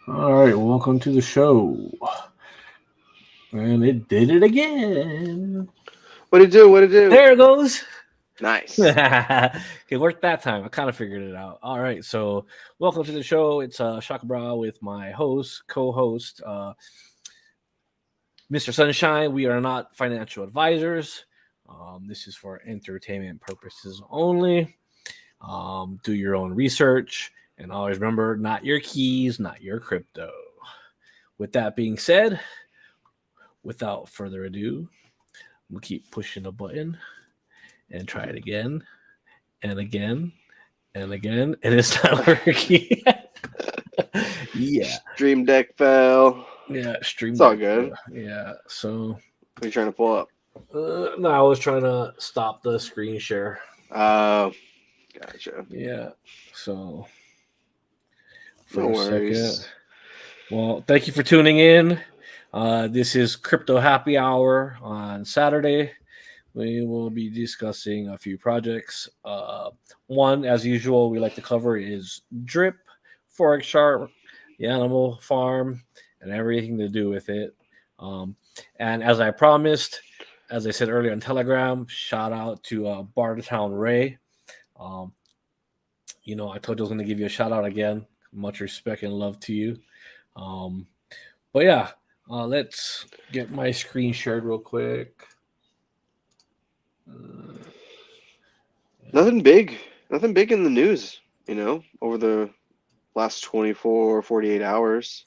All right, welcome to the show. And it did it again. What it do? What it do? There it goes. Nice. Okay, worked that time. I kind of figured it out. All right, so welcome to the show. It's Shaka Bruh with my host, co-host, Mr. Sunshine. We are not financial advisors. This is for entertainment purposes only. Do your own research, and always remember, not your keys, not your crypto. With that being said, without further ado, we'll keep pushing the button and try it again and again and again. And it's not working. Yeah. Stream Deck fell. Yeah. Stream It's all Deck. good. Yeah. So, What are you trying to pull up? no, I was trying to stop the screen share. Uh, gotcha. Yeah. So, for No a second. worries. Well, thank you for tuning in. This is Crypto Happy Hour on Saturday. We will be discussing a few projects. One, as usual, we like to cover is Drip, Forex Sharp, the animal farm, and everything to do with it. And as I promised, as I said earlier on Telegram, shout out to Bartertown Ray. Um, I told you I was going to give you a shout out again. Much respect and love to you. Um, but yeah, let's get my screen shared real quick. Uh, Nothing big. Nothing big in the news, over the last 24 or 48 hours.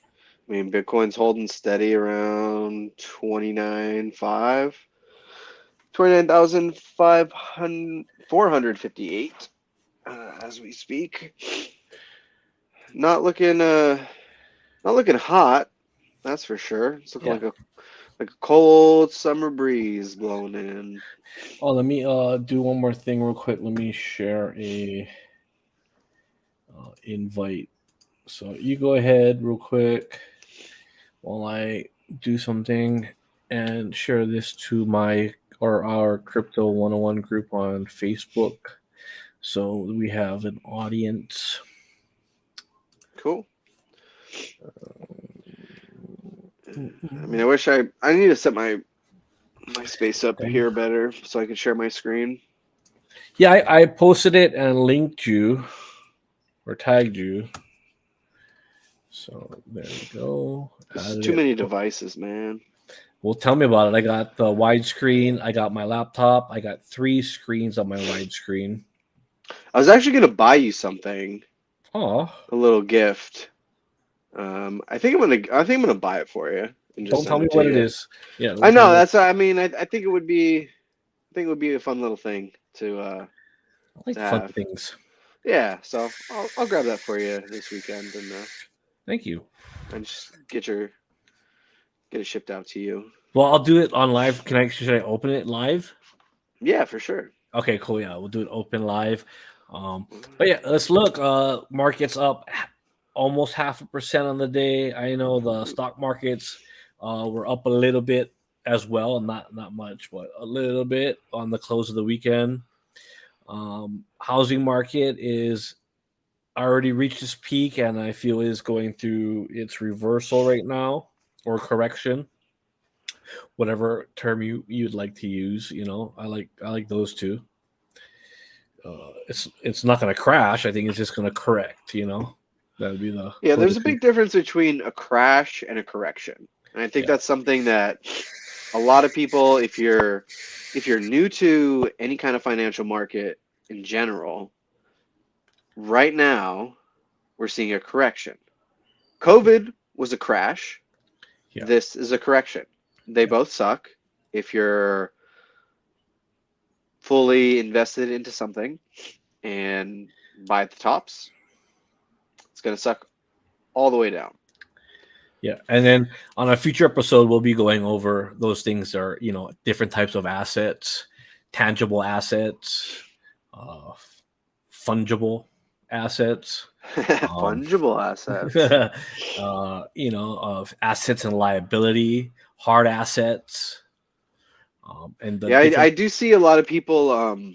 I mean, Bitcoin's holding steady around 29,500, 458 as we speak. Not looking not looking hot, that's for sure. It's looking yeah. like a cold summer breeze blowing in. Oh, let me do one more thing real quick. Let me share a invite. So you go ahead real quick while I do something and share this to my or our Crypto 101 group on Facebook. So we have an audience. Cool. I mean, I need to set my space up here better so I can share my screen. Yeah, I posted it and linked you or tagged you. So there we go. This is Added too it. many devices, man. Well, tell me about it. I got the widescreen. I got my laptop. I got three screens on my widescreen. I was actually gonna buy you something, Oh, a little gift. I think I'm gonna buy it for you and just don't tell send me it to what it you. is. Yeah, I don't tell know me. that's. I mean, I think it would be a fun little thing I like to fun have. things. Yeah, so I'll grab that for you this weekend Thank you. and just get it shipped out to you. Well, I'll do it on live. Should I open it live? Yeah, for sure. Okay, cool. Yeah, we'll do it open live. But yeah, let's look. Markets up almost 0.5% on the day. I know the stock markets were up a little bit as well, not much, but a little bit on the close of the weekend. Housing market is already reached its peak, and I feel is going through its reversal right now or correction, whatever term you'd like to use. I like those two. It's not going to crash. I think it's just going to correct. That would be the Yeah, there's a politically. big difference between a crash and a correction. And I think Yeah. that's something that a lot of people, if you're new to any kind of financial market in general, right now we're seeing a correction. COVID was a crash. Yeah. This is a correction. They Yeah. both suck. If you're fully invested into something and buy at the tops, it's going to suck all the way down. Yeah. And then on a future episode, we'll be going over those things are, different types of assets, tangible assets, uh, fungible assets, um, Fungible assets. of assets and liability, hard assets, and the Yeah, I different. do see a lot of people,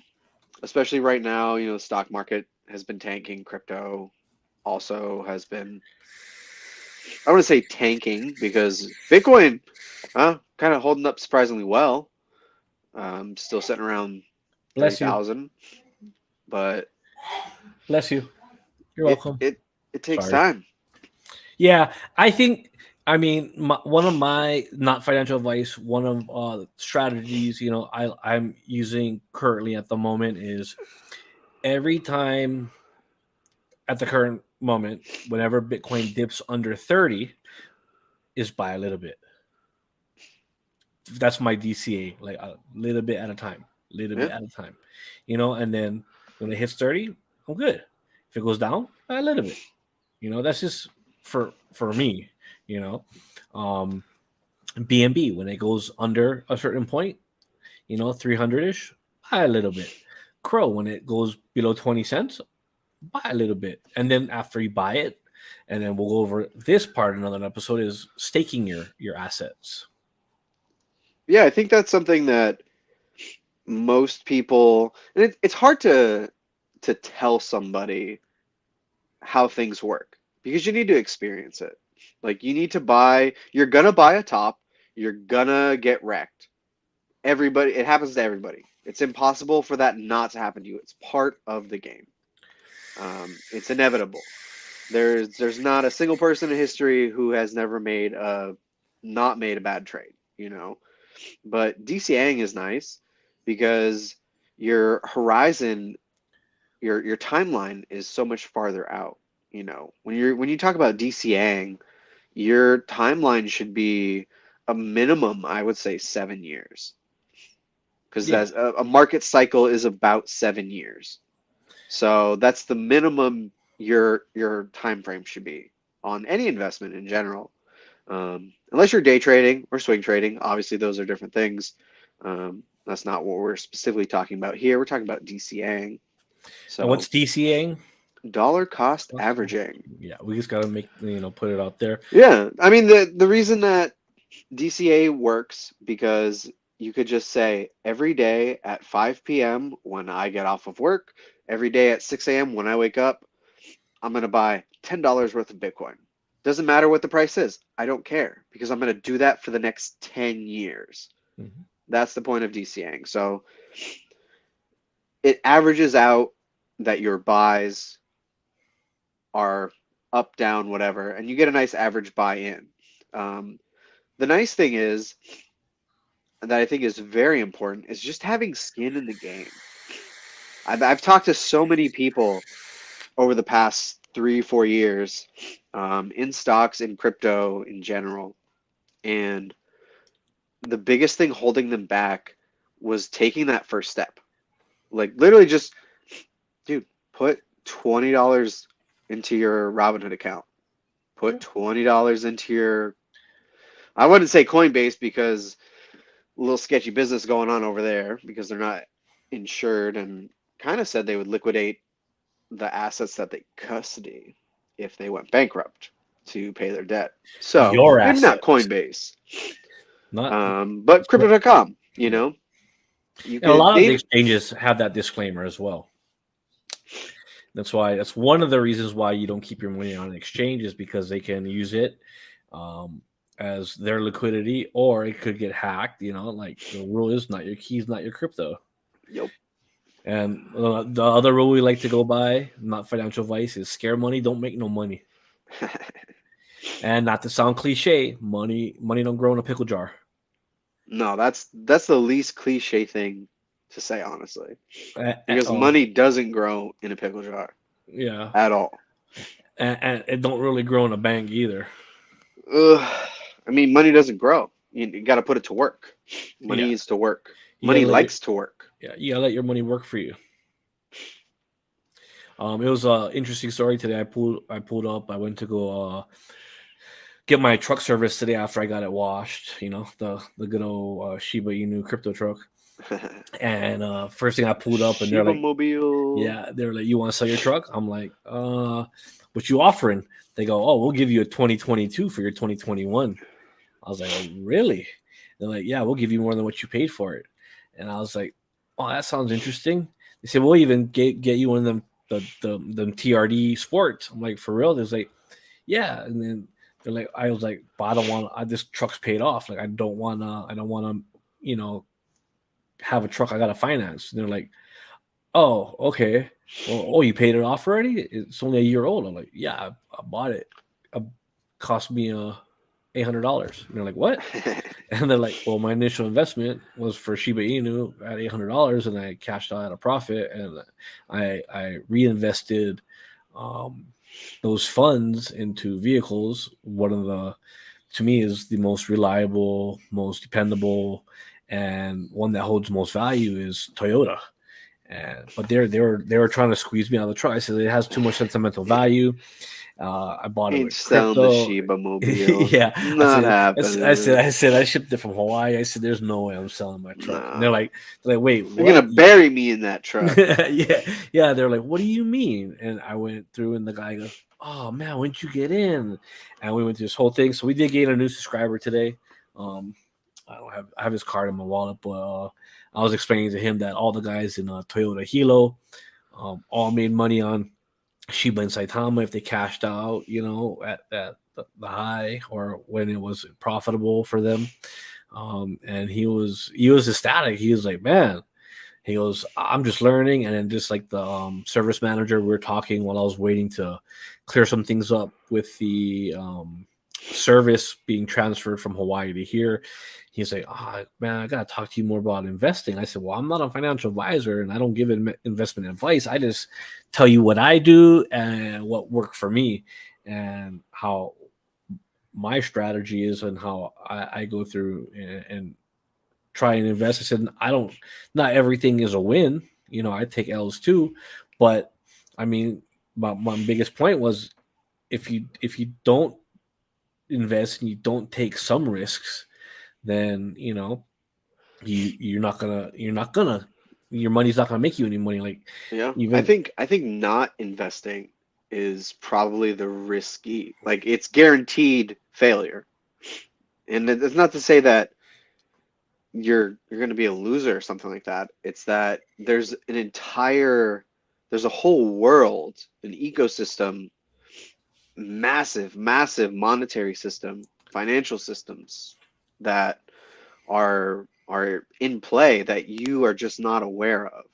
especially right now, the stock market has been tanking. Crypto also has been I want to say tanking because Bitcoin, kind of holding up surprisingly well. Still sitting around thirty Bless you. thousand, but Bless you. You're it welcome. it it takes Sorry. time. Yeah, I think. I mean, one of my not financial advice, one of strategies, I'm using currently at the moment is every time at the current moment, whenever Bitcoin dips under 30, is buy a little bit. That's my DCA, like a little bit at a time, little bit Yeah, at a time, and then when it hits 30, I'm good. If it goes down, buy a little bit. That's just for me, you know. Um BNB when it goes under a certain point, 300 ish, buy a little bit. Crow when it goes below 20 cents, buy a little bit. And then after you buy it, and then we'll go over this part in another episode is staking your assets. yeah. I think that's something that most people, and it's hard to tell somebody how things work because you need to experience it. Like you need to buy, you're gonna buy a top, you're gonna get wrecked. Everybody, it happens to everybody. It's impossible for that not to happen to you. It's part of the game. It's inevitable. There's not a single person in history who has never made a not made a bad trade, you know. But DCAing is nice because your horizon, your timeline is so much farther out. You know, when you talk about DCAing, your timeline should be a minimum, I would say, 7 years, because Yeah. that's a market cycle is about 7 years. So that's the minimum your time frame should be on any investment in general. Unless you're day trading or swing trading, obviously those are different things. That's not what we're specifically talking about here. We're talking about DCAing. And what's So DCAing? dollar cost averaging. Yeah, we just gotta make put it out there. Yeah, I mean the reason that DCA works because you could just say every day at 5 p.m. when I get off of work, every day at 6 a.m. when I wake up, I'm going to buy $10 worth of Bitcoin. Doesn't matter what the price is. I don't care because I'm going to do that for the next 10 years. Mhm. That's the point of DCAing. So it averages out that your buys are up, down, whatever, and you get a nice average buy in. Um, the nice thing is, that I think is very important, is just having skin in the game. I've talked to so many people over the past 3, 4 years, in stocks, in crypto in general. And the biggest thing holding them back was taking that first step. Like literally just, dude, put $20 into your Robinhood account. Yeah. Put $20 into your, I wouldn't say Coinbase because a little sketchy business going on over there because they're not insured, and kind of said they would liquidate the assets that they custody if they went bankrupt to pay their debt. So Your maybe not assets, Coinbase, not. but crypto.com, Yeah. you And a could, lot of the they, exchanges have that disclaimer as well. That's one of the reasons why you don't keep your money on an exchange is because they can use it um, as their liquidity, or it could get hacked. Like the rule is not your keys, not your crypto. yep. And the other rule we like to go by, not financial advice, is scare money don't make no money. And not to sound cliche, money don't grow in a pickle jar. No, that's the least cliche thing to say, honestly, At because all. money doesn't grow in a pickle jar Yeah, at all. and it don't really grow in a bank either. Ugh. I mean, money doesn't grow. You got to put it to work. Money Yeah, needs to work. you gotta Money let your likes to work. you gotta let your money work for you. It was a interesting story today. I pulled up. I went to go get my truck service today after I got it washed. The good old Shiba Inu crypto truck. And first thing I pulled up, and they're Shiba like, Mobile. "Yeah," they're like, "You want to sell your truck?" I'm like, "What you offering?" They go, "Oh, we'll give you a 2022 for your 2021." I was like, "Oh, really?" They're like, "Yeah, we'll give you more than what you paid for it." And I was like, "Oh, that sounds interesting." They said, "We'll even get you one of them the TRD sports." I'm like, "For real?" There's like, "Yeah," and then They're like, I was like, but I don't want. This truck's paid off. Like, I don't wanna. I don't wanna. You know, have a truck I gotta finance. And they're like, oh, okay. Well, oh, you paid it off already? It's only a year old. I'm like, yeah, I bought it. It cost me $800. And they're like, what? And they're like, well, my initial investment was for Shiba Inu at $800, and I cashed out at a profit, and I reinvested um, those funds into vehicles. One of the, to me, is the most reliable, most dependable, and one that holds most value is Toyota. And but they were trying to squeeze me out of the truck. I said it has too much sentimental value. I bought it Ain't with selling the crypto. Shiba Mobile. Yeah, Not I happening. said I shipped it from Hawaii. I said there's no way I'm selling my truck. And Nah. they're like, wait, You're gonna what? bury me in that truck. Yeah, yeah. They're like, what do you mean? And I went through, and the guy goes, oh man, when'd you get in? And we went through this whole thing. So we did gain a new subscriber today. Um, I have his card in my wallet, but I was explaining to him that all the guys in Toyota Hilo all made money on Shiba and Saitama if they cashed out, at the high or when it was profitable for them. And he was ecstatic. He was like, man, he goes, I'm just learning. And then just like the service manager, we were talking while I was waiting to clear some things up with the service being transferred from Hawaii to here. He's like, oh, man, I got to talk to you more about investing. I said, well, I'm not a financial advisor and I don't give investment advice. I just tell you what I do and what worked for me and how my strategy is and how I go through and try and invest. I said, I don't, not everything is a win. I take L's too. But I mean, my biggest point was if you don't invest and you don't take some risks, then you're not gonna your money's not gonna make you any money. Like Yeah, I even think I think not investing is probably the risky. Like it's guaranteed failure. And it's not to say that you're going to be a loser or something like that. It's that there's a whole world, an ecosystem, massive monetary system, financial systems that are in play that you are just not aware of.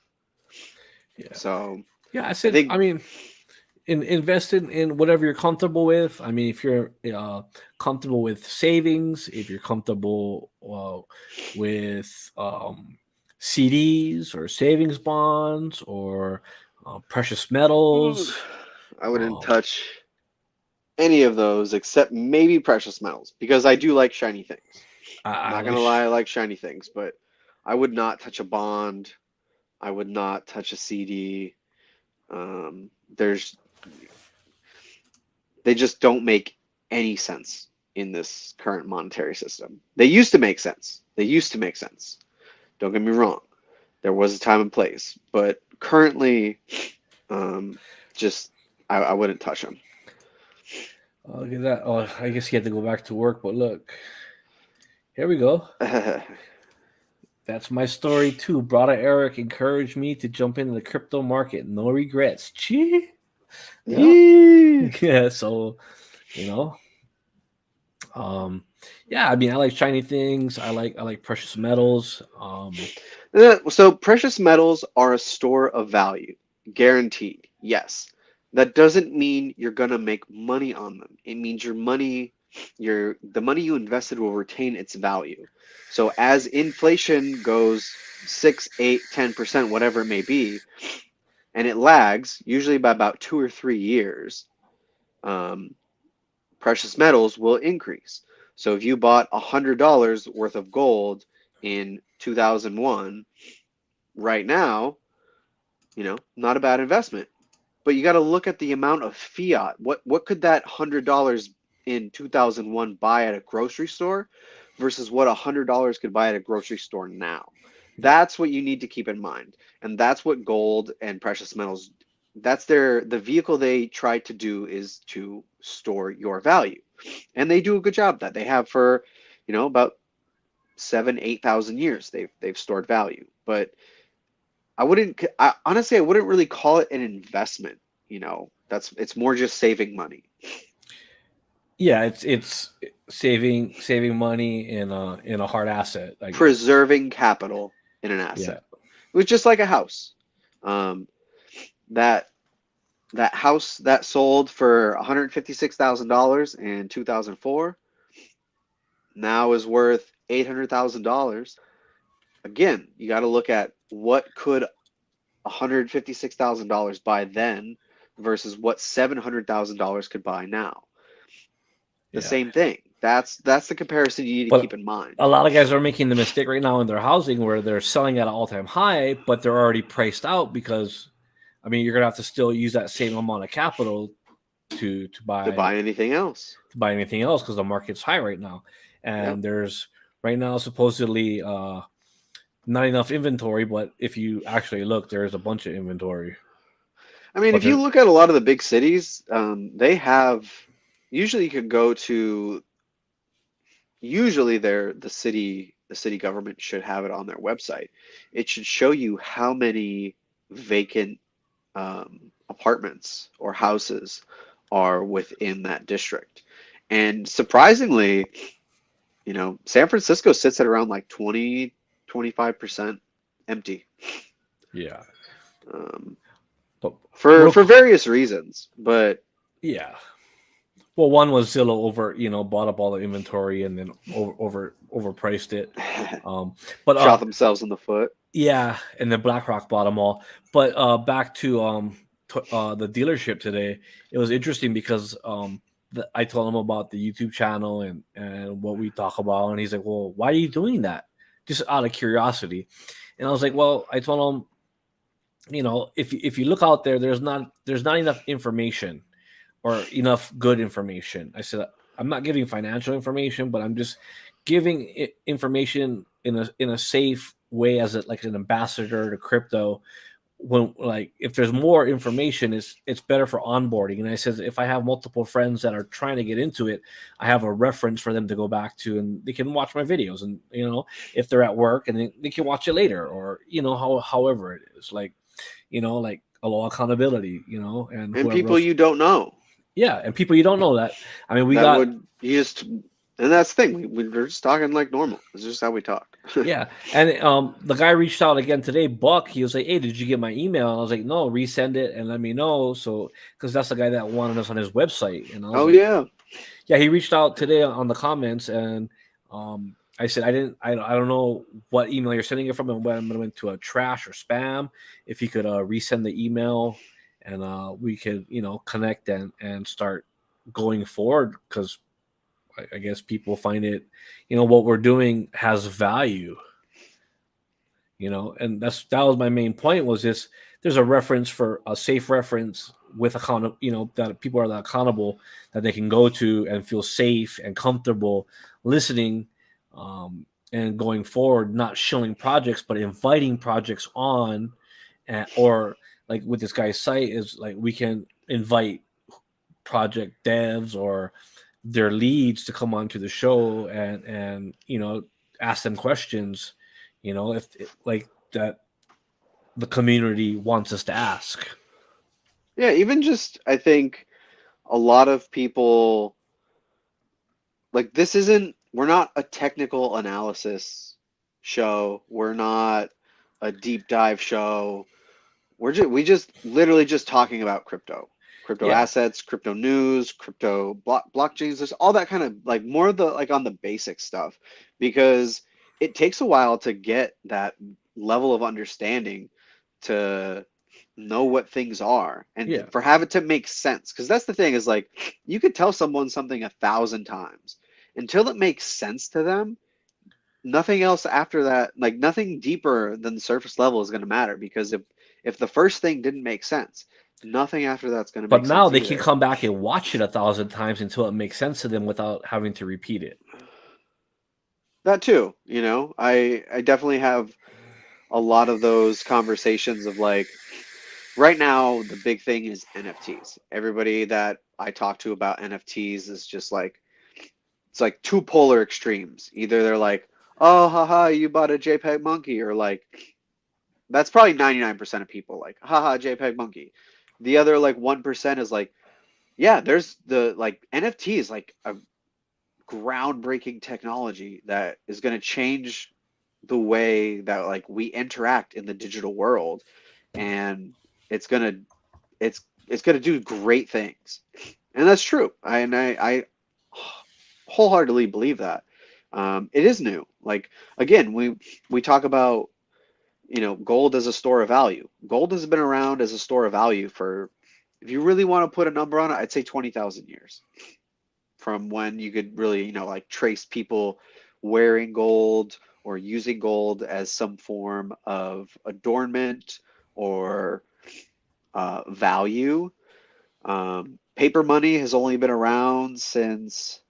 yeah, So yeah. I I said, I think mean, invest in whatever you're comfortable with. I mean, if you're comfortable with savings, if you're comfortable with CDs or savings bonds or precious metals, I wouldn't um, touch any of those except maybe precious metals because I do like shiny things. I'm I not like. gonna lie, I like shiny things, but I would not touch a bond. I would not touch a CD. There's they just don't make any sense in this current monetary system. They used to make sense. They used to make sense. Don't get me wrong. There was a time and place, but currently, um, just I wouldn't touch them. Look at that. Oh, I guess he had to go back to work. But look, here we go. That's my story too. Brother Eric encouraged me to jump into the crypto market. No regrets. Gee. Yeah. Yee. Yeah. So, you know, um, yeah, I mean, I like shiny things. I like precious metals. So precious metals are a store of value, guaranteed. Yes. That doesn't mean you're gonna make money on them. It means the money you invested will retain its value. So as inflation goes 6, 8, 10%, whatever it may be, and it lags, usually by about 2 or 3 years, um, precious metals will increase. So if you bought $100 worth of gold in 2001, right now, not a bad investment. But you got to look at the amount of fiat. What could that $100 in 2001 buy at a grocery store versus what $100 could buy at a grocery store now? Yeah. That's what you need to keep in mind. And that's what gold and precious metals, the vehicle they try to do is to store your value. And they do a good job of that. They have for, about 7, 8,000 years they've stored value. But honestly, I wouldn't really call it an investment. It's more just saving money. Yeah, it's saving money in a hard asset, I guess. Preserving capital in an Yeah, asset. It was just like a house. Um, that that house that sold for $156,000 in 2004 now is worth $800,000. Again, you got to look at what could $156,000 buy then versus what $700,000 could buy now. The yeah. same thing. That's the comparison you need to keep But in mind. a lot of guys are making the mistake right now in their housing where they're selling at an all-time high, but they're already priced out because, I mean, you're gonna have to still use that same amount of capital to To buy buy anything else. anything else because the market's high right now, Yep. and there's right now supposedly not enough inventory. But if you actually look, there's a bunch of inventory. I mean, But if you there, look at a lot of the big cities, they have usually you could go to usually the city government should have it on their website. It should show you how many vacant apartments or houses are within that district. And surprisingly, San Francisco sits at around like 20-25% empty. yeah, Um, but for real, for various reasons, but yeah. Well, one was Zillow bought up all the inventory and then overpriced it. But shot themselves in the foot. yeah, and then BlackRock bought them all. But back to the dealership today, it was interesting because I told him about the YouTube channel and what we talk about, and he's like, "Well, why are you doing that?" Just out of curiosity. And I was like, "Well," I told him, if you look out there, there's not enough information or enough good information. I said, I'm not giving financial information, but I'm just giving information in a safe way as like an ambassador to crypto. When like if there's more information, it's better for onboarding. And I said if I have multiple friends that are trying to get into it, I have a reference for them to go back to, and they can watch my videos. And if they're at work, and they can watch it later, or however it is, like a low accountability, and And whoever people else. you don't know Yeah, and people you don't know that. I mean, we that got would you just and that's the thing. We're just talking like normal. It's just how we talk. yeah, and the guy reached out again today, Buck. He was like, "Hey, did you get my email?" And I was like, "No, resend it and let me know." So, because that's the guy that wanted us on his website, and I was Oh like, yeah. "Yeah." He reached out today on the comments, and I said, I don't know what email you're sending it from, and whether it went to a trash or spam. If you could resend the email, and we could connect and start going forward because I guess people find it, what we're doing has value, and that was my main point was this. There's a reference for a safe reference with account, that people are accountable that they can go to and feel safe and comfortable listening, and going forward, not showing projects, but inviting projects on, or like with this guy's site is like we can invite project devs or their leads to come onto the show and ask them questions, if like that the community wants us to ask. Yeah, even just I think a lot of people like this isn't we're not a technical analysis show. We're not a deep dive show. We just literally just talking about crypto Yeah, assets, crypto news, crypto blockchains, there's all that kind of like more of the like on the basic stuff because it takes a while to get that level of understanding to know what things are and yeah. for have it to make sense because that's the thing is like you could tell someone something 1,000 times until it makes sense to them. Nothing else after that, like nothing deeper than the surface level is going to matter because if the first thing didn't make sense, nothing after that's going to But make now sense they can either. come back and watch it 1,000 times until it makes sense to them without having to repeat it. That too, I definitely have a lot of those conversations of like right now the big thing is NFTs. Everybody that I talk to about NFTs is just like it's like two polar extremes. Either they're like, "Oh, haha, you bought a JPEG monkey," or like that's probably 99% of people like, haha, JPEG monkey. The other like 1% is like, yeah, there's the like NFT is like a groundbreaking technology that is going to change the way that like we interact in the digital world, and it's gonna it's gonna do great things, and that's true. I wholeheartedly believe that. It is new. Like again, we talk about gold as a store of value. Gold has been around as a store of value for, if you really want to put a number on it, I'd say 20,000 years from when you could really, like trace people wearing gold or using gold as some form of adornment or value. Paper money has only been around since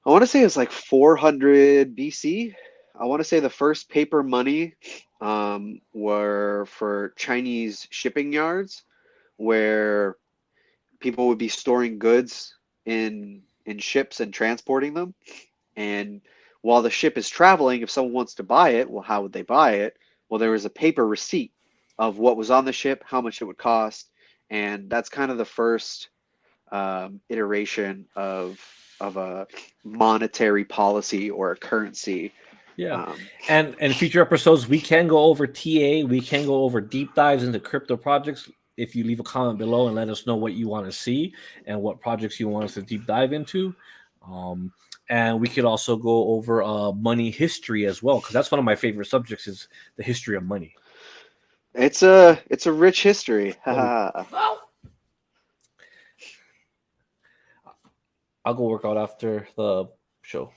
I want to say it's like 400 BC. I want to say the first paper money were for Chinese shipping yards where people would be storing goods in ships and transporting them. And while the ship is traveling, if someone wants to buy it, well, how would they buy it? Well, there was a paper receipt of what was on the ship, how much it would cost, and that's kind of the first iteration of a monetary policy or a currency. Yeah. Um, And in future episodes, we can go over TA. We can go over deep dives into crypto projects. If you leave a comment below and let us know what you want to see and what projects you want us to deep dive into. Um, and we could also go over money history as well, because that's one of my favorite subjects is the history of money. it's a rich history. Well, I'll go work out after the show.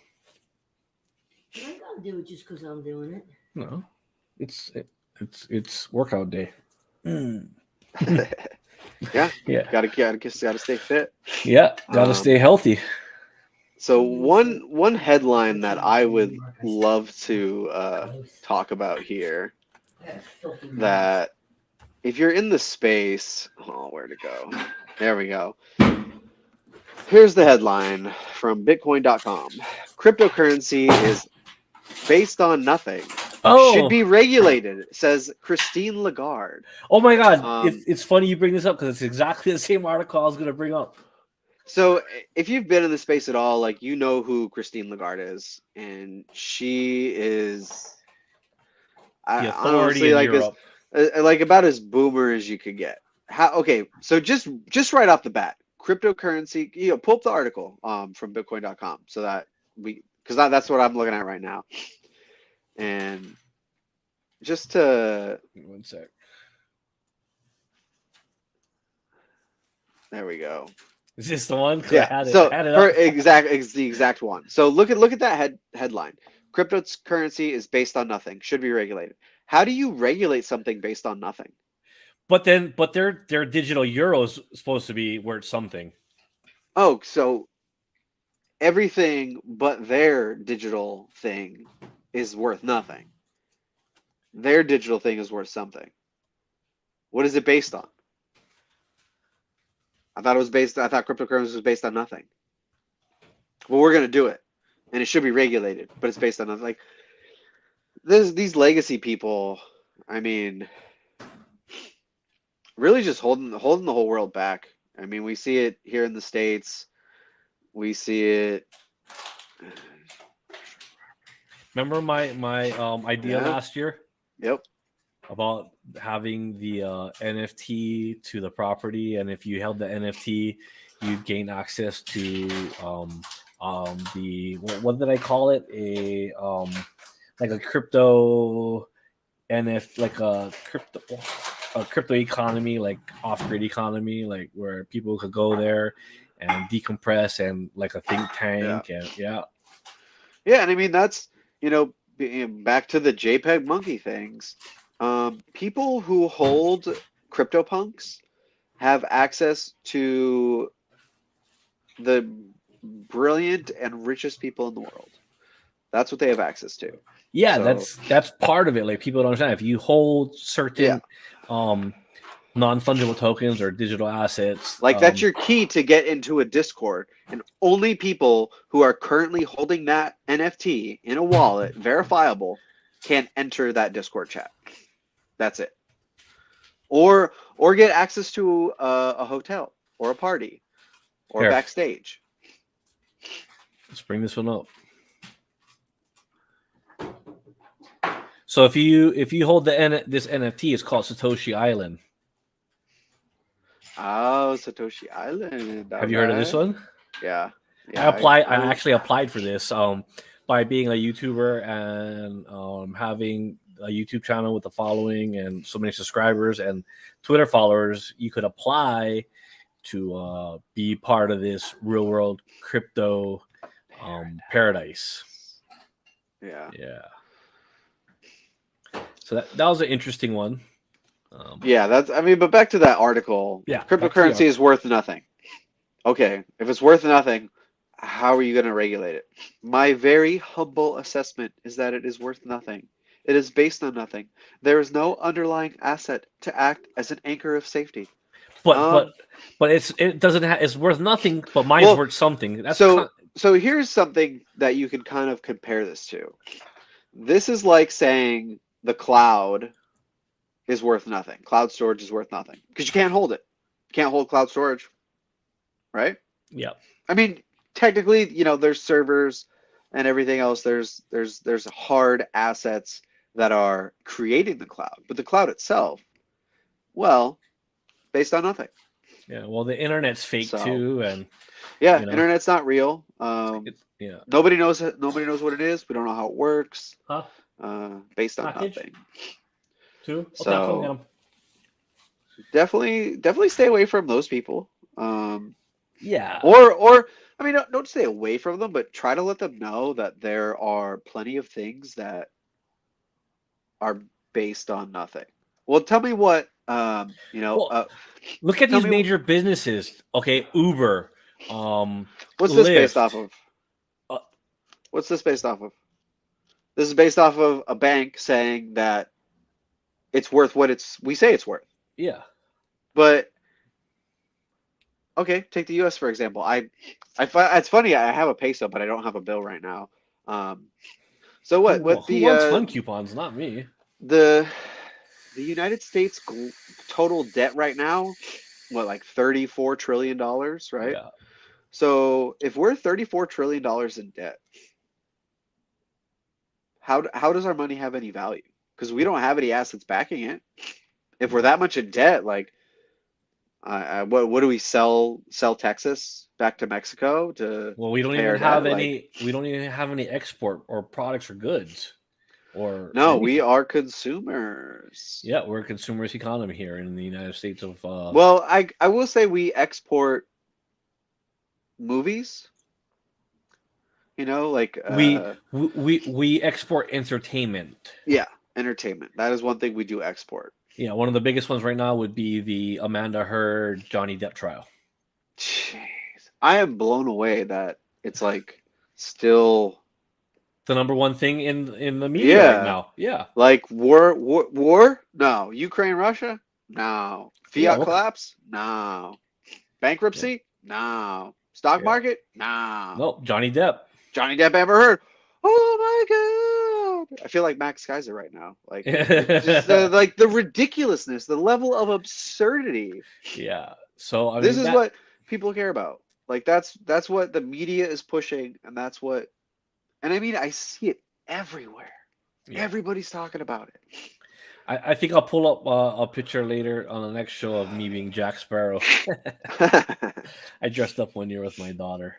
I gotta do it just because I'm doing it. No, it's it's workout day. Mm. Yeah, Yeah, gotta stay fit. yeah, gotta stay Um, healthy. so one headline that I would love to talk about here, that if you're in the space, oh, where to go? There we go. Here's the headline from Bitcoin.com. Cryptocurrency is based on nothing. Should Oh, be regulated, says Christine Lagarde. oh my God! Um, It's funny you bring this up because it's exactly the same article I was gonna bring up. so if you've been in the space at all, like you know who Christine Lagarde is, and she is, The I authority honestly in like as Europe. like about as boomer as you could get. How okay, so just right off the bat, cryptocurrency, pull up the article from bitcoin.com so that we because that's what I'm looking at right now. And just to One sec. there we go. Is this the one? Because Yeah, I so had it her up. exact it's the exact one. So look at that headline. Cryptocurrency is based on nothing, should be regulated. How do you regulate something based on nothing? But their digital euros supposed to be worth something. Oh, so everything but their digital thing is worth nothing. Their digital thing is worth something. What is it based on? I thought cryptocurrency was based on nothing. Well, we're gonna do it, and it should be regulated, but it's based on nothing. Like there's these legacy people. I mean, really just holding the whole world back. I mean, we see it here in the States. We see it. Remember my idea Yeah. last year Yep. about having the NFT to the property, and if you held the NFT, you gain access to the what did I call it? Like a crypto NFT, like a crypto economy, like off grid economy, like where people could go there and decompress and like a think Yeah. tank and yeah. Yeah, and I mean that's back to the JPEG monkey things. People who hold CryptoPunks have access to the brilliant and richest people in the world. That's what they have access to. Yeah, So that's part of it. Like people don't understand if you hold yeah, certain non-fungible tokens or digital assets. like that's your key to get into a Discord, and only people who are currently holding that NFT in a wallet, verifiable, can enter that Discord chat. That's it. or get access to a hotel or a party or Here, backstage. let's bring this one up. So if you hold this NFT, it's called Satoshi Island. Oh, Satoshi Island. Have you heard of this Okay. one? Yeah. I Yeah. applied. I I actually applied for this by being a YouTuber and having a YouTube channel with a following and so many subscribers and Twitter followers. You could apply to be part of this real world crypto paradise. Yeah. Yeah. So that was an interesting one. Yeah, that's I mean, but back to that article. Yeah, back to the Cryptocurrency article. is worth nothing. Okay, if it's worth nothing, how are you going to regulate it? My very humble assessment is that it is worth nothing. It is based on nothing. There is no underlying asset to act as an anchor of safety. But Um, it doesn't have it's worth nothing. But mine's well, worth something. That's so here's something that you can kind of compare this to. This is like saying the cloud is worth nothing. Cloud storage is worth nothing because you can't hold it. You can't hold cloud storage, right? yeah. I mean, technically, there's servers and everything else. There's hard assets that are creating the cloud, but the cloud itself, well, based on nothing. Yeah. Well, the internet's fake So too, and yeah, you know, internet's not real. yeah. Nobody knows it. Nobody knows what it is. We don't know how it works. Huh? Based on Package? nothing. Two? Okay, I'll come get So 'em. definitely stay away from those people. Yeah. Or I mean, don't stay away from them, but try to let them know that there are plenty of things that are based on nothing. Well, tell me what Well, look at tell these me major businesses. Okay, Uber, what's this based off Lyft. of? Uh, What's this based off of? This is based off of a bank saying that it's worth what we say it's worth. yeah. But okay, take the U.S. for example. It's funny. I have a peso, but I don't have a bill right now. So what? What Who wants fun coupons? Not me. the United States total debt right now? What, like $34 trillion, right? Yeah. So if we're $34 trillion in debt, how does our money have any value? Because we don't have any assets backing it. If we're that much in debt, like, what do we sell Texas back to Mexico to Well, we don't pay even our have debt? Like, any. We don't even have any export or products or goods or no, we anything. are consumers. Yeah, we're a consumerist economy here in the United States of. Well, I will say we export movies. Like we export entertainment. yeah, entertainment. That is one thing we do export. Yeah, one of the biggest ones right now would be the Amanda Heard Johnny Depp trial. Jeez, I am blown away that it's like still The number one thing in the media right now. Yeah. like war? No. Ukraine, Russia? No. Yeah. Fiat collapse? No. Bankruptcy? No. Stock Yeah. market? No. Nope. Johnny Depp. Johnny Depp ever heard? Oh my God! I feel like Max Kaiser right now. Like, just like the ridiculousness, the level of absurdity. Yeah. So I This mean, is what people care about. Like that's what the media is pushing, and that's what. And I mean, I see it everywhere. Yeah. Everybody's talking about it. I think I'll pull up a picture later on the next show of me being Jack Sparrow. I dressed up one year with my daughter,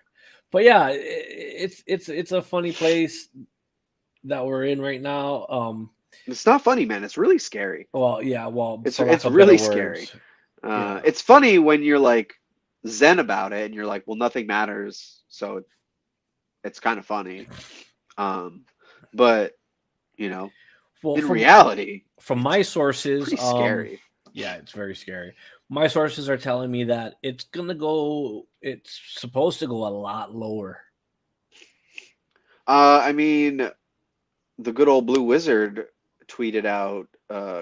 but yeah, it's a funny place that we're in right now. It's not funny, man. It's really scary. Well, yeah, well, It's for lack of really better scary. words. Yeah. It's funny when you're like zen about it, and you're like, well, nothing matters, so it's kind of funny. But Well, in reality, from my sources, pretty scary. Yeah, it's very scary. My sources are telling me that it's supposed to go a lot lower. I mean, the good old Blue Wizard tweeted out,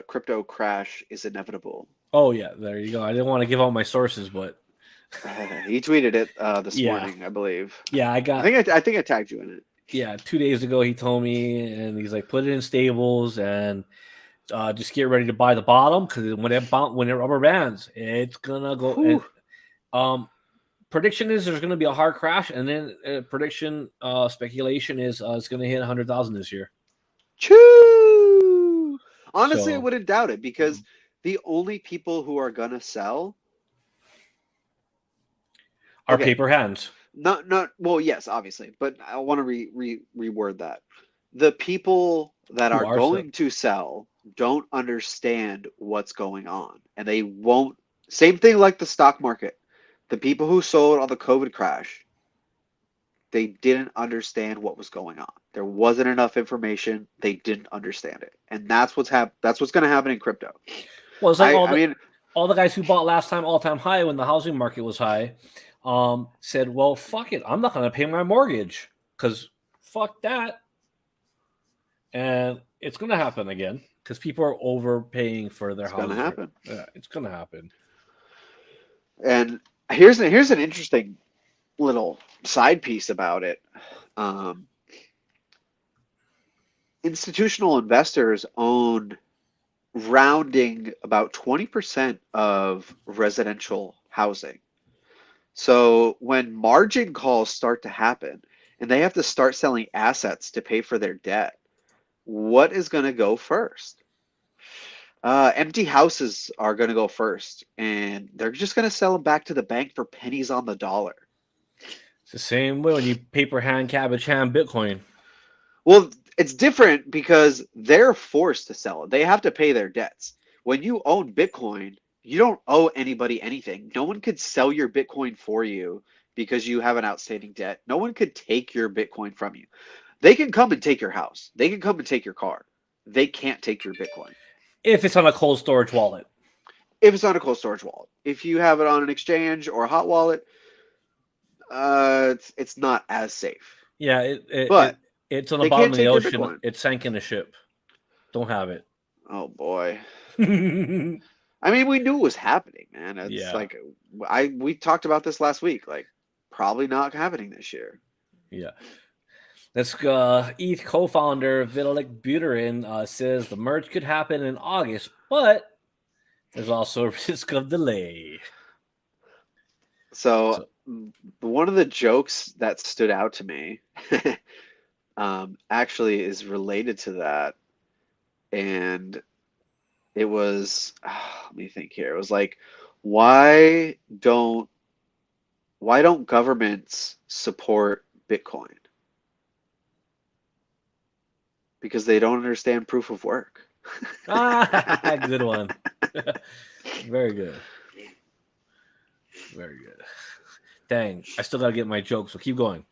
"Crypto crash is inevitable." Oh yeah, there you go. I didn't want to give out my sources, but he tweeted it this morning, I believe. Yeah, I think I tagged you in it. Yeah, 2 days ago he told me, and he's like, put it in stables, and Just get ready to buy the bottom because when it rubber bands, it's gonna go. Whew. And prediction is there's gonna be a hard crash, and then speculation is it's gonna hit 100,000 this year. Choo! Honestly, I So wouldn't doubt it because the only people who are gonna sell, our okay, paper hands. not well, yes, obviously, but I want to reword that. The people that Who are are so? going to sell don't understand what's going on, and they won't. Same thing like the stock market. The people who sold on the COVID crash, they didn't understand what was going on. There wasn't enough information. They didn't understand it, and that's what's going to happen in crypto. Well, it's like I mean, all the guys who bought last time all time high when the housing market was high, said, "Well, fuck it, I'm not going to pay my mortgage because fuck that," and it's going to happen again because people are overpaying for their it's going to houses. happen. Yeah, it's going to happen. And here's an interesting little side piece about it. Um, Institutional investors own rounding about 20% of residential housing. So when margin calls start to happen and they have to start selling assets to pay for their debt, what is going to go first? Empty houses are going to go first, and they're just going to sell them back to the bank for pennies on the dollar. It's the same way when you paper hand, cabbage hand, Bitcoin. Well, it's different because they're forced to sell it. They have to pay their debts. When you own Bitcoin, you don't owe anybody anything. No one could sell your Bitcoin for you because you have an outstanding debt. No one could take your Bitcoin from you. They can come and take your house. They can come and take your car. They can't take your Bitcoin. If it's on a cold storage wallet. If it's on a cold storage wallet. If you have it on an exchange or a hot wallet, it's not as safe. Yeah, But it's on the they bottom can't of the take your ocean. Bitcoin. It sank in a ship. Don't have it. Oh boy. Yeah. I mean, we knew it was happening, man. It's like we talked about this last week. Like, probably not happening this year. Yeah. Let's go. ETH co-founder Vitalik Buterin says the merge could happen in August, but there's also a risk of delay. So, So one of the jokes that stood out to me, actually is related to that, and it was let me think here. It was like, why don't why don't governments support Bitcoin? Because they don't understand proof of work. good one. Very good. Very good. Dang, I still gotta get my joke, so keep going.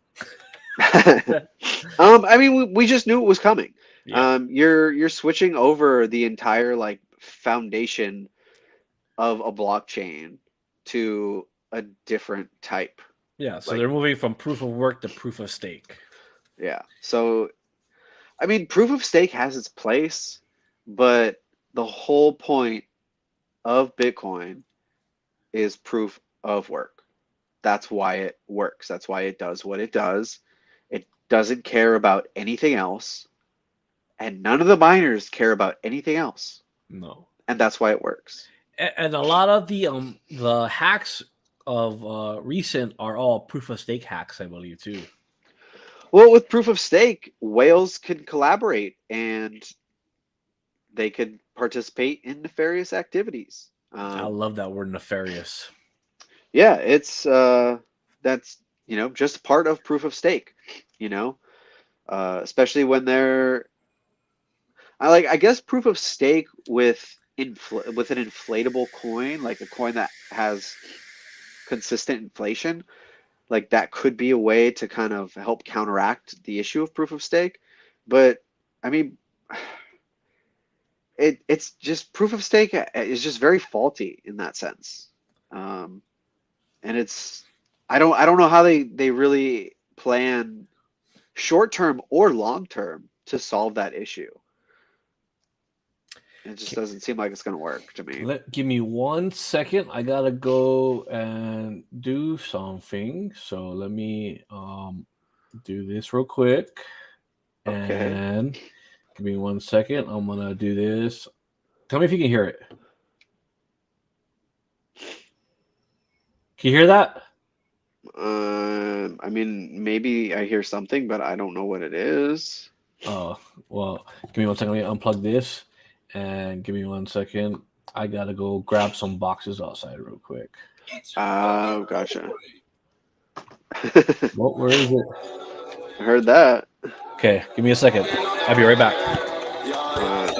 I mean, we just knew it was coming. Yeah. You're switching over the entire like foundation of a blockchain to a different type. Yeah, so Like, they're moving from proof of work to proof of stake. yeah. So, I mean, proof of stake has its place, but the whole point of Bitcoin is proof of work. That's why it works. That's why it does what it does. It doesn't care about anything else, and none of the miners care about anything else, No. and that's why it works. And a lot of the hacks of recent are all proof of stake hacks, I believe, too. Well, with proof of stake, whales could collaborate and they could participate in nefarious activities. I love that word nefarious. Yeah, it's that's just part of proof of stake. You know, especially when they're I guess proof of stake with with an inflatable coin, like a coin that has consistent inflation, like that could be a way to kind of help counteract the issue of proof of stake. But I mean, it's just proof of stake is just very faulty in that sense. Um, and it's I don't know how they really plan short term or long term to solve that issue. It just doesn't seem like it's going to work to me. Give me 1 second. I gotta go and do something. So let me do this real quick. Okay. And give me 1 second. I'm gonna do this. Tell me if you can hear it. Can you hear that? I mean, maybe I hear something, but I don't know what it is. Oh, well, give me one second. Let me unplug this and give me 1 second. I gotta go grab some boxes outside real quick. Oh, gotcha. What? Where is it? I heard that. Okay, give me a second. I'll be right back. Uh,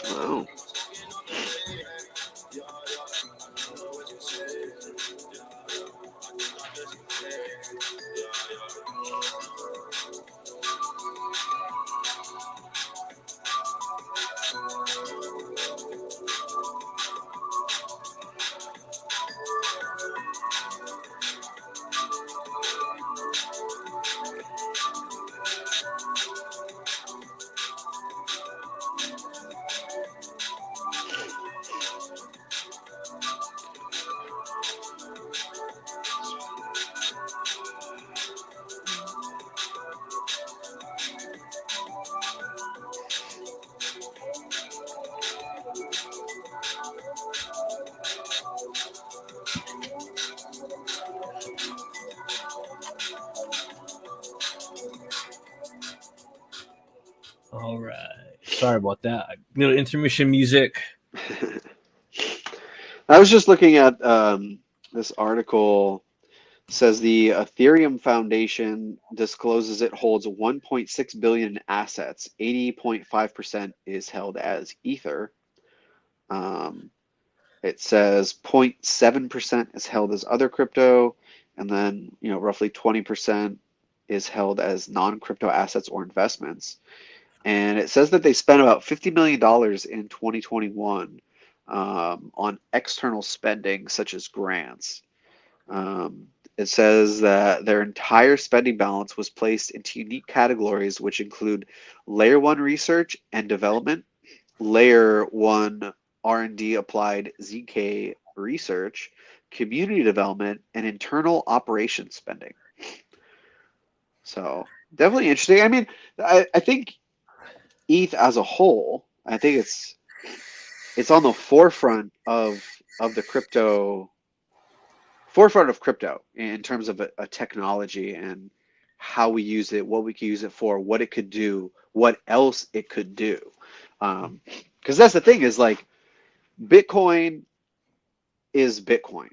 wow. All right. Sorry about that. Little intermission music. I was just looking at this article. Says the Ethereum Foundation discloses it holds 1.6 billion in assets. 80.5% is held as Ether. Um, it says 0.7% is held as other crypto, and then roughly 20% is held as non-crypto assets or investments. And it says that they spent about $50 million in 2021 on external spending such as grants. Um, it says that their entire spending balance was placed into unique categories, which include Layer 1 research and development, Layer 1 R&D applied ZK research, community development, and internal operations spending. So definitely interesting. I mean, I think ETH as a whole, I think it's on the forefront of crypto in terms of a technology and how we use it, what we could use it for, what it could do, what else it could do. Because that's the thing is like Bitcoin is Bitcoin.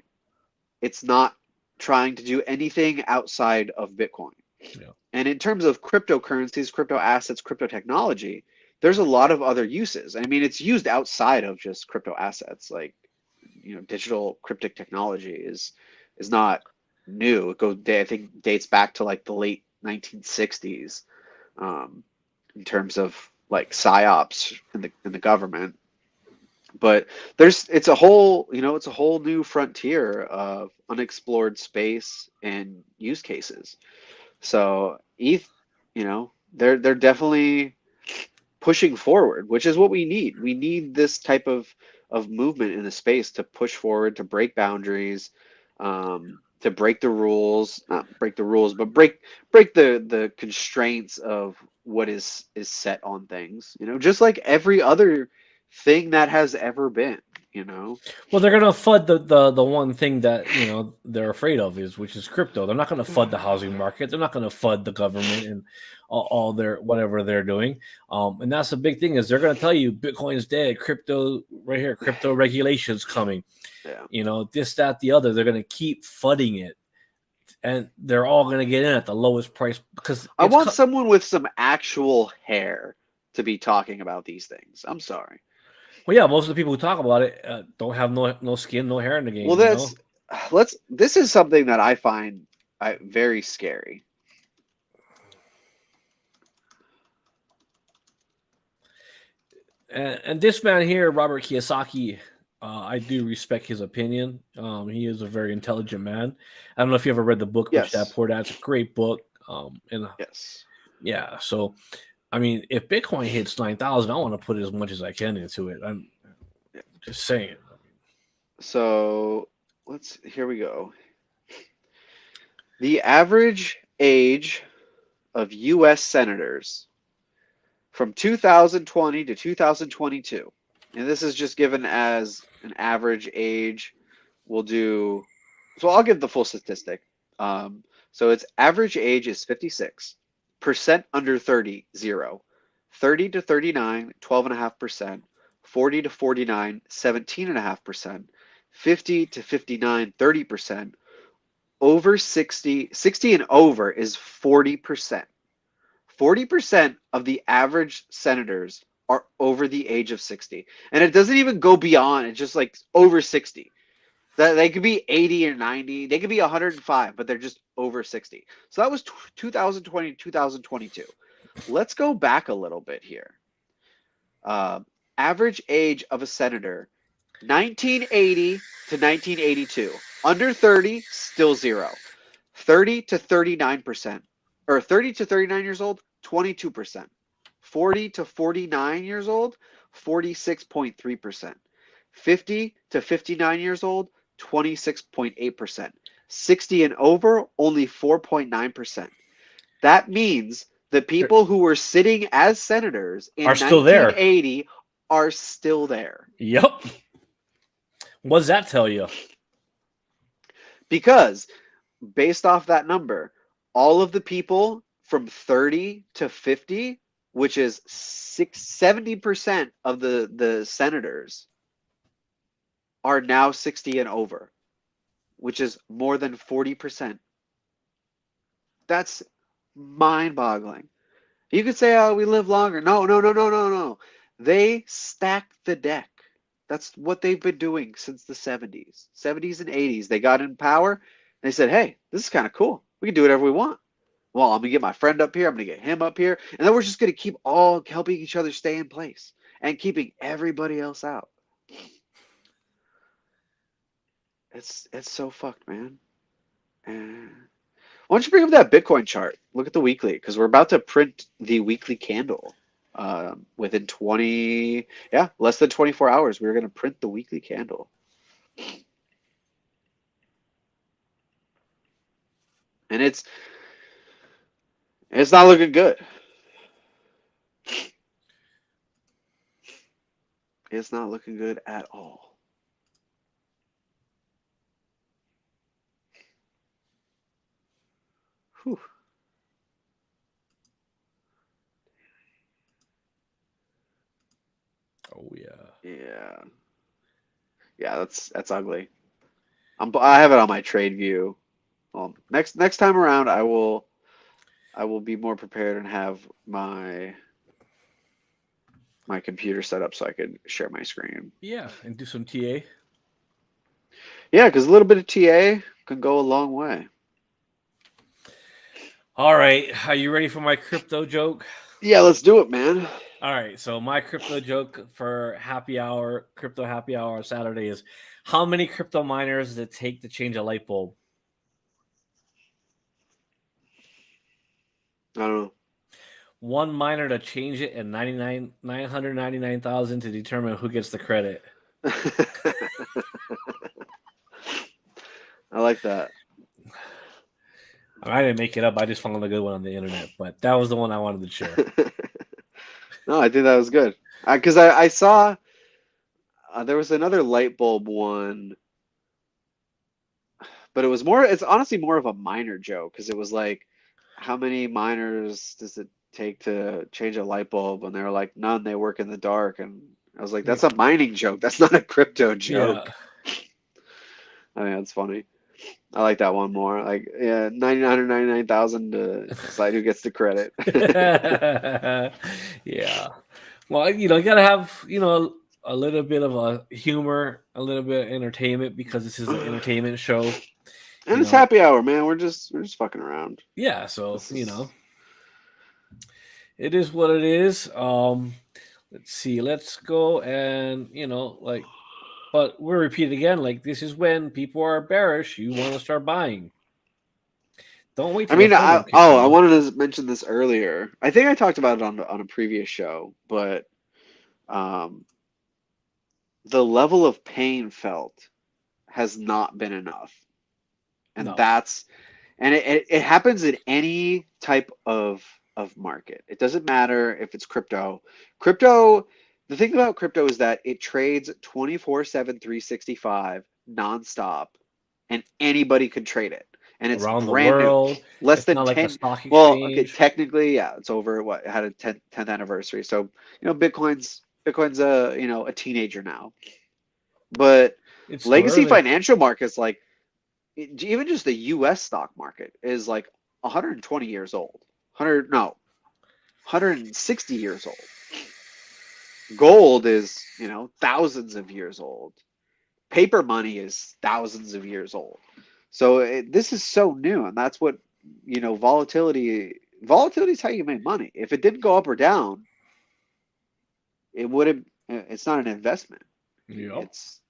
It's not trying to do anything outside of Bitcoin. Yeah. And in terms of cryptocurrencies, crypto assets, crypto technology, there's a lot of other uses. I mean, it's used outside of just crypto assets. Like, digital cryptic technology is not new. I think, dates back to like the late 1960s, um, in terms of like psyops in the government. But it's a whole new frontier of unexplored space and use cases. So ETH, they're definitely pushing forward, which is what we need. We need this type of movement in the space to push forward, to break boundaries, to break the rules, not break the rules, but break the constraints of what is set on things. Just like every other thing that has ever been. Well, they're gonna fud the one thing that they're afraid of which is crypto. They're not gonna fud the housing market. They're not gonna fud the government and all their whatever they're doing. And that's the big thing is they're gonna tell you Bitcoin's dead, crypto right here, crypto regulations coming. Yeah. This, that, the other. They're gonna keep fudding it, and they're all gonna get in at the lowest price because I want someone with some actual hair to be talking about these things. I'm sorry. Well, yeah, most of the people who talk about it don't have no skin, no hair in the game. Well, this is something that I find very scary. And this man here, Robert Kiyosaki, I do respect his opinion. He is a very intelligent man. I don't know if you ever read the book Rich Dad Yes. Poor Dad. It's a great book. And Yes. yeah, so I mean, if Bitcoin hits 9,000, I want to put as much as I can into it. I'm just saying. So here we go. The average age of U.S. senators from 2020 to 2022, and this is just given as an average age. We'll do, so I'll give the full statistic. So its average age is 56, percent under 30, 0, 30 to 39, 12.5%, 40 to 49, 17.5%, 50 to 59, 30%, over 60, 60 and over is 40%. 40% of the average senators are over the age of 60. And it doesn't even go beyond, it's just like over 60. That they could be 80 or 90, they could be 105, but they're just over 60. So that was 2020, 2022. Let's go back a little bit here. Average age of a senator, 1980 to 1982. Under 30, still 0. 30 to 39%, or 30 to 39 years old, 22%. 40 to 49 years old, 46.3%. 50 to 59 years old, 26.8%. 60 and over, only 4.9%. That means the people who were sitting as senators Are in still there. 1980 are still there. Yep. What does that tell you? Because based off that number, all of the people from 30 to 50, which is 70% of the senators, are now 60 and over, which is more than 40%. That's mind-boggling. You could say, oh, we live longer. No, no, no, no, no, no. They stacked the deck. That's what they've been doing since the 70s. 70s and 80s. They got in power. And they said, hey, this is kind of cool. We can do whatever we want. Well, I'm going to get my friend up here. I'm going to get him up here. And then we're just going to keep all helping each other stay in place and keeping everybody else out. It's so fucked, man. And why don't you bring up that Bitcoin chart? Look at the weekly, because we're about to print the weekly candle. Within less than 24 hours, we're going to print the weekly candle. And it's not looking good. It's not looking good at all. Whew. Oh yeah. Yeah, that's ugly. I have it on my trade view. Next time around, I will be more prepared and have my computer set up so I could share my screen. Yeah, and do some TA. Yeah, because a little bit of TA can go a long way. All right, are you ready for my crypto joke? Yeah, let's do it, man. All right, so my crypto joke for crypto happy hour on Saturday is, how many crypto miners does it take to change a light bulb? I don't know. One miner to change it and 999,000 to determine who gets the credit. I like that. I didn't make it up. I just found a good one on the internet, but that was the one I wanted to share. No, I think that was good. Because I saw there was another light bulb one, but it's honestly more of a minor joke, because it was like, how many miners does it take to change a light bulb? And they were like, none, they work in the dark. And I was like, that's a mining joke. That's not a crypto joke. Yeah. I mean, that's funny. I like that one more. Like, yeah, 999,000 to decide who gets the credit. Yeah. Well, you gotta have, a little bit of a humor, a little bit of entertainment, because this is an entertainment show. And it's happy hour, man. We're just fucking around. Yeah, so it is what it is. Let's see. Let's go and but we'll repeat it again. Like, this is when people are bearish, you want to start buying. Don't wait I till the mean, FOMO kicks I in. wanted to mention this earlier. I think I talked about it on a previous show, but um, the level of pain felt has not been enough, and No, that's and it happens in any type of market. It doesn't matter if it's crypto. Crypto, the thing about crypto is that it trades 24/7, 365, nonstop, and anybody could trade it. And it's around the brand new. world, Less it's than not like a 10. stock Well, okay, exchange. technically, yeah, it's over what it had a 10th anniversary. So, Bitcoin's a teenager now. But It's still legacy early. financial markets like even just the US stock market is like 120 years old. 100 no, 160 years old. Gold is, thousands of years old. Paper money is thousands of years old. So this is so new, and that's what, volatility is how you make money. If it didn't go up or down, it wouldn't it's not an investment. Yep. It's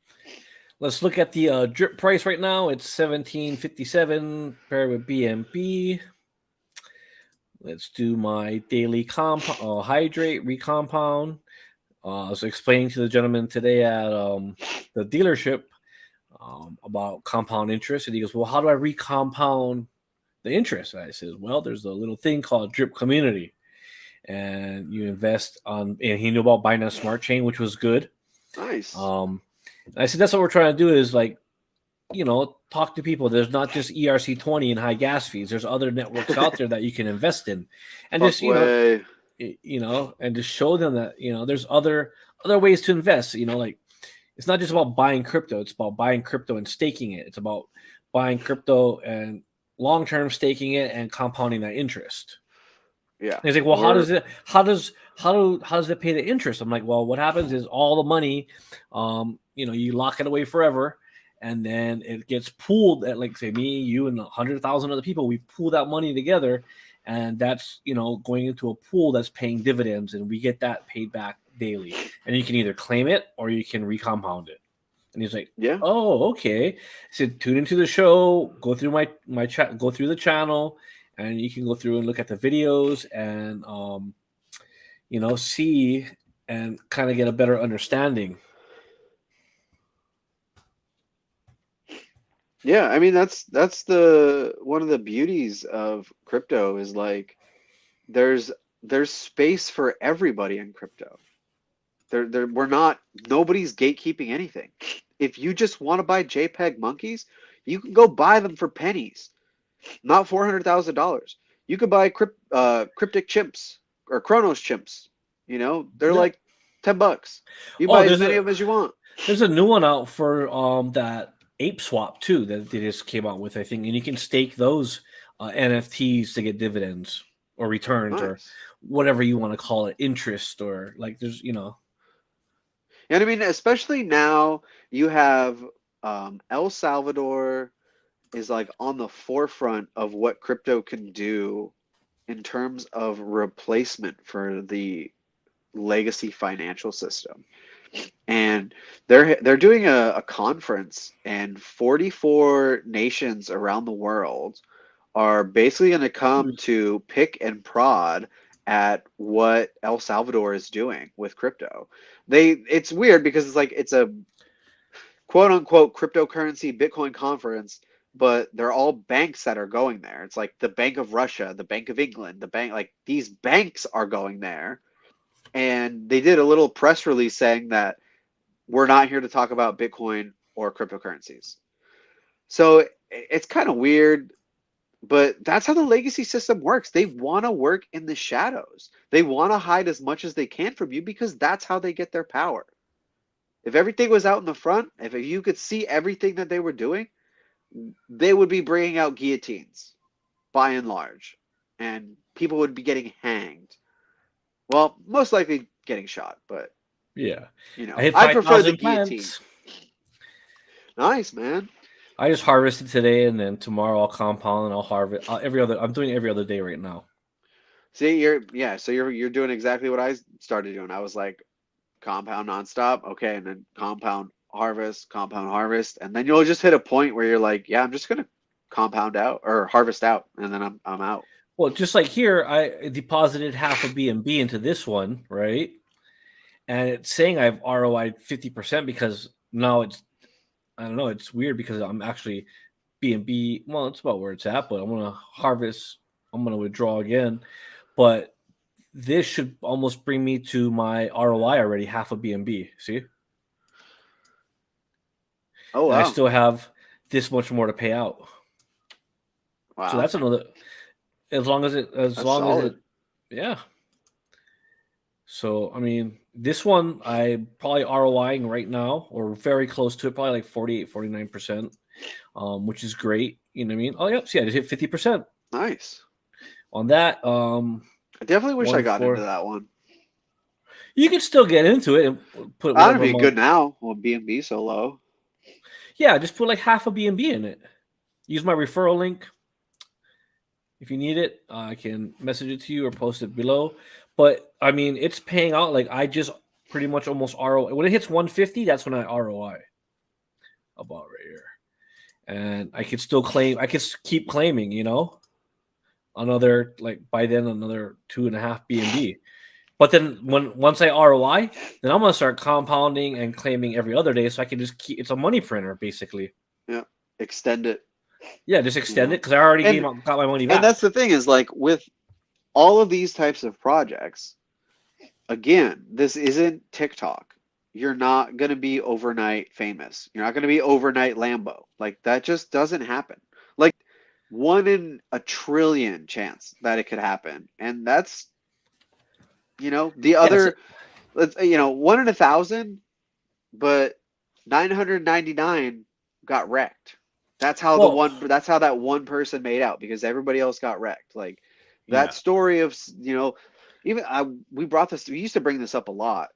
Let's look at the drip price right now. It's 17.57 paired with BNB. Let's do my daily hydrate recompound. I was explaining to the gentleman today at the dealership about compound interest, and he goes, "Well, how do I recompound the interest?" And I says, "Well, there's a little thing called Drip Community, and you invest on." And he knew about buying a smart chain, which was good. nice. Um, I said, "That's what we're trying to do is like, talk to people. There's not just ERC20 and high gas fees. There's other networks out there that you can invest in, and Fuck just way. and just show them that there's other ways to invest. Like it's not just about buying crypto. It's about buying crypto and staking it. It's about buying crypto and long term staking it and compounding that interest." Yeah. And he's like, "Well, how Or does it? How does it pay the interest?" I'm like, "Well, what happens is all the money, you lock it away forever, and then it gets pooled at like say me, you, and 100,000 other people. We pool that money together, and that's going into a pool that's paying dividends, and we get that paid back daily. And you can either claim it or you can recompound it." And he's like, yeah. "Oh, okay." I said, "Tune into the show, go through my chat, go through the channel, and you can go through and look at the videos and see and kind of get a better understanding." Yeah, I mean that's the one of the beauties of crypto is like there's there's space for everybody in crypto. There we're not nobody's gatekeeping anything. If you just want to buy JPEG monkeys, you can go buy them for pennies, not $400,000. You could buy cryptic chimps or Chronos chimps. They're Yeah. like $10. You Oh, buy as many of them as you want. there's a new one out for that ape swap too that they just came out with, I think, and you can stake those NFTs to get dividends or returns or Nice. whatever you want to call it, interest or like there's. And I mean, especially now you have El Salvador is like on the forefront of what crypto can do in terms of replacement for the legacy financial system. And they're doing a conference, and 44 nations around the world are basically going to come to pick and prod at what El Salvador is doing with crypto. It's weird because it's a quote unquote cryptocurrency Bitcoin conference, but they're all banks that are going there. It's like the Bank of Russia, the Bank of England, the bank like these banks are going there. And they did a little press release saying that we're not here to talk about Bitcoin or cryptocurrencies. So it's kind of weird, but that's how the legacy system works. They want to work in the shadows. They want to hide as much as they can from you because that's how they get their power. If everything was out in the front, if you could see everything that they were doing, they would be bringing out guillotines by and large, and people would be getting hanged. Well, most likely getting shot, but Yeah, I hit I prefer the 5,000 guillotine. plants. Nice, man. I just harvested today, and then tomorrow I'll compound and I'll harvest every other. I'm doing every other day right now. See, so you're doing exactly what I started doing. I was like compound nonstop, okay, and then compound harvest, and then you'll just hit a point where you're like, yeah, I'm just gonna compound out or harvest out, and then I'm out. Well, just like here, I deposited half a BNB into this one, right? And it's saying I've ROI'd 50% because now it's, I don't know, it's weird because I'm actually BNB. Well, it's about where it's at, but I'm gonna harvest. I'm gonna withdraw again, but this should almost bring me to my ROI already, half a BNB. See, Oh and I wow, still have this much more to pay out. So wow, that's another. As that's long as solid. it, yeah. So I mean, this one I probably ROIing right now or very close to it, probably like 48, 49%, which is great. You know what I mean? Oh yep, see, I just hit 50% Nice. on that. I definitely wish I One got into for that one. you can still get into it and put I'd whatever be good amount. now. Well, BNB so low. Yeah, just put like half a BNB in it. Use my referral link if you need it. I can message it to you or post it below. But I mean, it's paying out. Like I just pretty much almost ROI when it hits 150. That's when I ROI about right here, and I could still claim. I could keep claiming. You know, another like by then another 2.5 BNB. But then once I ROI, then I'm gonna start compounding and claiming every other day, so I can just keep. It's a money printer basically. Yeah, extend it. Yeah, just You extend know, it because I already and got my money and back. that's the thing is like with all of these types of projects. Again, this isn't TikTok. You're not going to be overnight famous. You're not going to be overnight Lambo. Like that just doesn't happen. Like 1 in a trillion chance that it could happen. And that's, the Yes, other, 1 in 1,000, but 999 got wrecked. well, That's how that one person made out because everybody else got wrecked. Like that yeah, story of, even we used to bring this up a lot,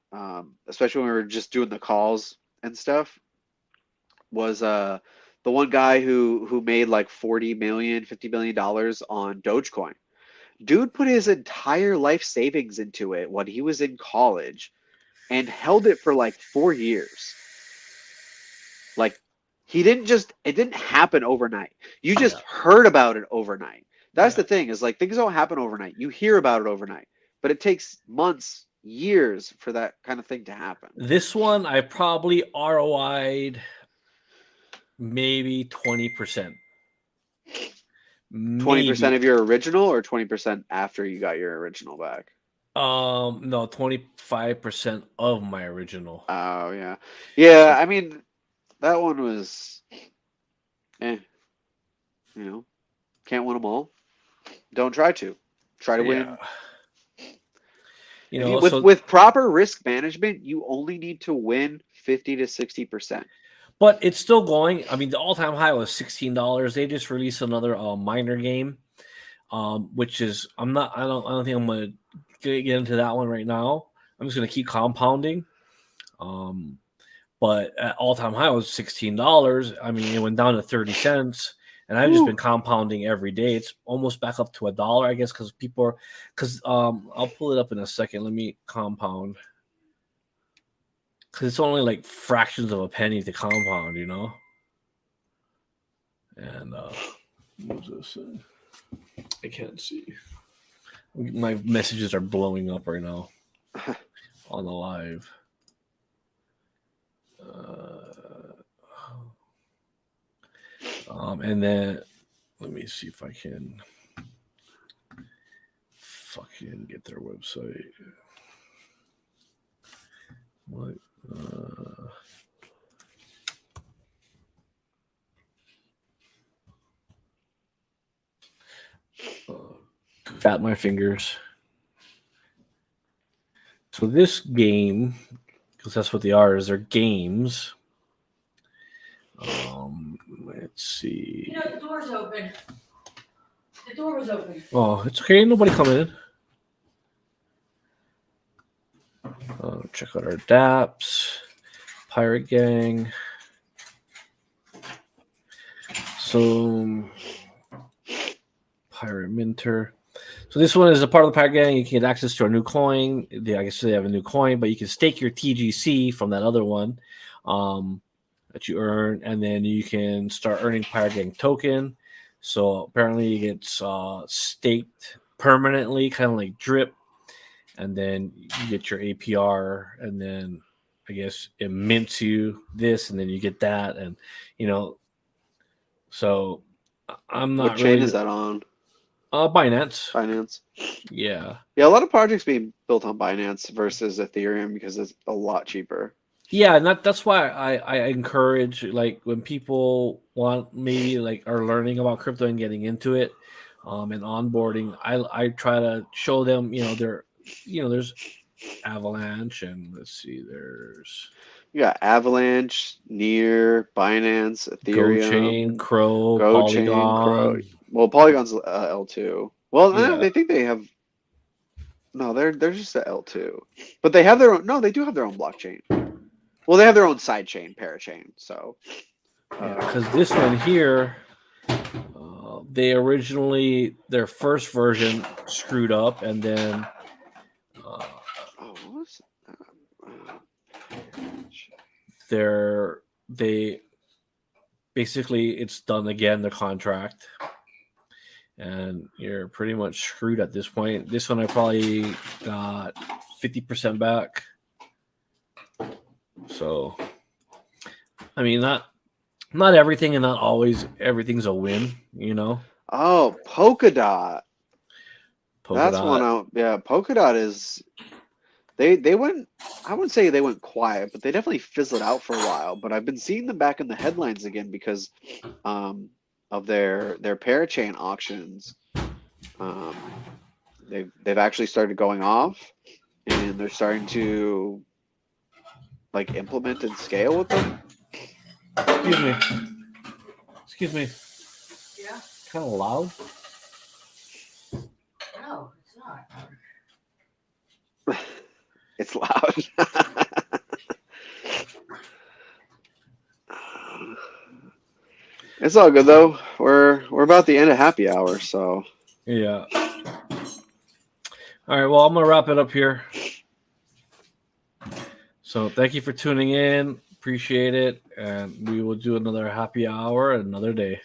especially when we were just doing the calls and stuff, was the one guy who made like 40 million, $50 million on Dogecoin. Dude put his entire life savings into it when he was in college and held it for like 4 years. Like it didn't happen overnight. You just yeah. heard about it overnight. That's Yeah. the thing is like things don't happen overnight. You hear about it overnight, but it takes months, years for that kind of thing to happen. This one I probably ROI'd maybe 20%. 20% Maybe. of your original or 20% after you got your original back? No, 25% of my original. Oh yeah. Yeah, So I mean that one was eh, you know, can't win them all. Don't try to. Try to yeah. win. You If you know, with so with proper risk management, you only need to win 50 to 60%. but it's still going. I mean, the all-time high was $16. They just released another minor game, which is I don't think I'm gonna get into that one right now. I'm just gonna keep compounding. Um, but at all-time high was $16. I mean, it went down to 30 cents, and I've just been Whew. compounding every day. It's almost back up to $1, I guess, because I'll pull it up in a second. Let me compound because it's only like fractions of a penny to compound, you know. And what was this? I can't see. My messages are blowing up right now on the live. Uh, and then let me see if I can fucking get their website. What? Fat my fingers. So this game, because that's what they are, is they're games. Let's see. You know, the door's open. The door was open. Oh, it's okay. Ain't nobody coming in. Check out our DApps, Pirate Gang. So, Pirate Minter. So this one is a part of the Pirate Gang. You can get access to our new coin. I guess they have a new coin, but you can stake your TGC from that other one that you earn, and then you can start earning Pirate Gang token. So apparently it gets staked permanently, kind of like drip, and then you get your APR, and then I guess it mints you this, and then you get that, and you know, so I'm What not chain is really that on? Binance. Binance. Yeah, Yeah, a lot of projects being built on Binance versus Ethereum because it's a lot cheaper. yeah, and that's why I encourage, like, when people want, maybe like, are learning about crypto and getting into it, and onboarding. I try to show them, there's Avalanche, and let's see, there's You got Avalanche, Near, Binance, Go Chain, Ethereum, Crow, GoChain, Crow. Polygon. Well, Polygon's L2. Well, no, Yeah, they think they have. No, they're just at L2, but they have their own. No, they do have their own blockchain. Well, they have their own side chain, parachain. So, yeah, uh, because this one here, they originally, their first version screwed up, and then uh, oh, what was? they basically, it's done again, the contract, and you're pretty much screwed at this point. This one I probably got 50% back. So I mean, not everything, and not always everything's a win. Oh, Polkadot. That's one Polkadot. out. Yeah, Polkadot is. They went. I wouldn't say they went quiet, but they definitely fizzled out for a while. But I've been seeing them back in the headlines again because of their parachain auctions. Um, they've actually started going off, and they're starting to like implement and scale with them. Excuse me. Excuse me. Yeah. Kind of loud. No, it's not. It's loud. It's all good though. We're about the end of happy hour, so Yeah. All right. Well, I'm gonna wrap it up here. So thank you for tuning in. Appreciate it, and we will do another happy hour another day.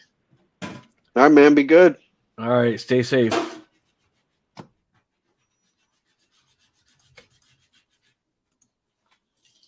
all right, man. Be good. All right. Stay safe.